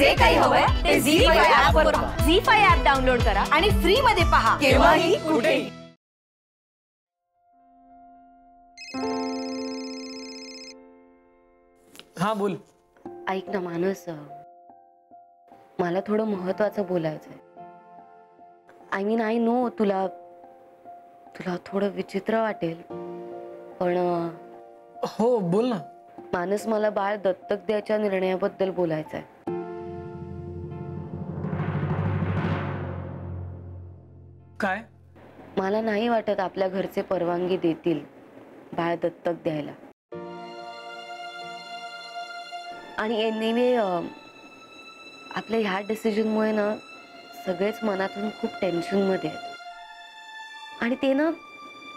जे काही हवंय ते झी5 ऍप वर पहा. झी5 ऍप डाउनलोड करा आणि फ्री मध्ये पहा केव्हाही कुठेही. हा बोल. ऐक ना मानस, मला थोडं महत्वाचं बोलायचंय. आय मीन आय नो तुला थोडं विचित्र वाटेल, पण हो बोल ना. मानस, मला बाळ दत्तक द्यायच्या निर्णयाबद्दल बोलायचंय. काय? मला नाही वाटत आपल्या घरचे परवानगी देतील बाळ दत्तक द्यायला. आणि एनिवे आपल्या ह्या डिसिजनमुळे ना सगळेच मनातून खूप टेन्शन मध्ये आहेत. आणि ते ना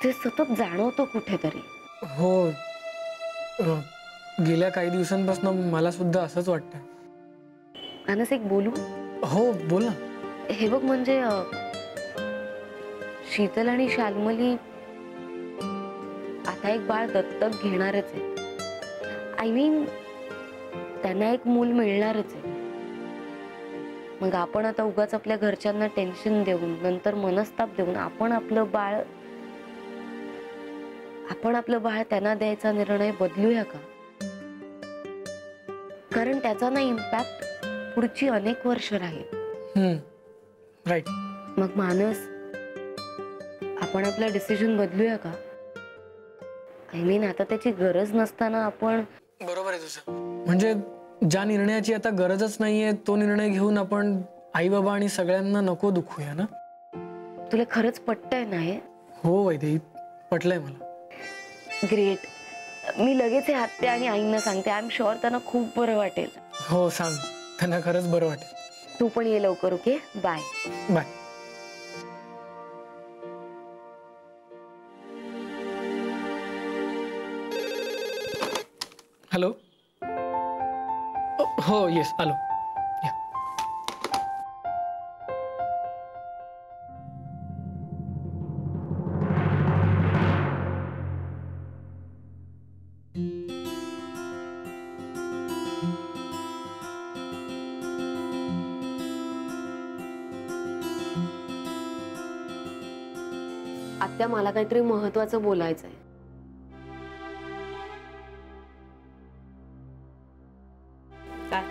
ते सतत जाणवतं कुठेतरी. हो, गेल्या काही दिवसांपासून मला सुद्धा असंच वाटतंय. मानस, एक बोलू? हो बोल ना. हे बघ, म्हणजे शीतल आणि शाल्मली आता एक बाळ दत्तक घेणारच आहे. आय मीन त्यांना एक मूल मिळणारच आहे. मग आपण आता उगाच आपल्या घरच्यांना टेन्शन देऊन, नंतर मनस्ताप देऊन आपण आपलं बाळ त्यांना द्यायचा निर्णय बदलूया का? कारण त्याचा ना इम्पॅक्ट पुढची अनेक वर्ष राहील. राईट. मग मानस, आपण आपला डिसिजन बदलूया का? आय मीन आता त्याची गरज नसताना आपण. बरोबर आहे तुझं. म्हणजे ज्या निर्णयाची आता गरजच नाहीये तो निर्णय घेऊन आपण आई बाबा आणि सगळ्यांना नको दुखूया ना. तुला खरंच पटतंय ना हे? हो वैदेही, पटलंय मला. ग्रेट. मी लगेच हे आत्या आणि आईंना सांगते. आय एम शुअर त्यांना खूप बरं वाटेल. हो सांग, त्यांना खरंच बरं वाटेल. तू पण ये लवकर. Okay, bye. बाय. हॅलो. हो येस, आलो. आत्या, मला काहीतरी महत्वाचं बोलायचंय. काय?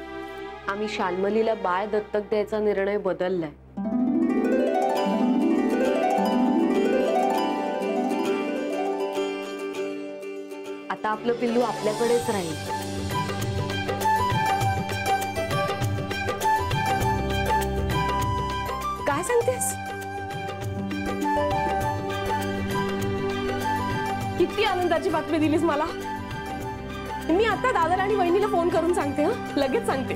आम्ही शाल्मलीला बाळ दत्तक द्यायचा निर्णय बदललाय. आता आपलं पिल्लू आपल्याकडेच राहील. काय सांगतेस? किती आनंदाची बातमी दिलीस मला. मी आता दादाला आणि वहिनीला फोन करून सांगते. लगेच सांगते.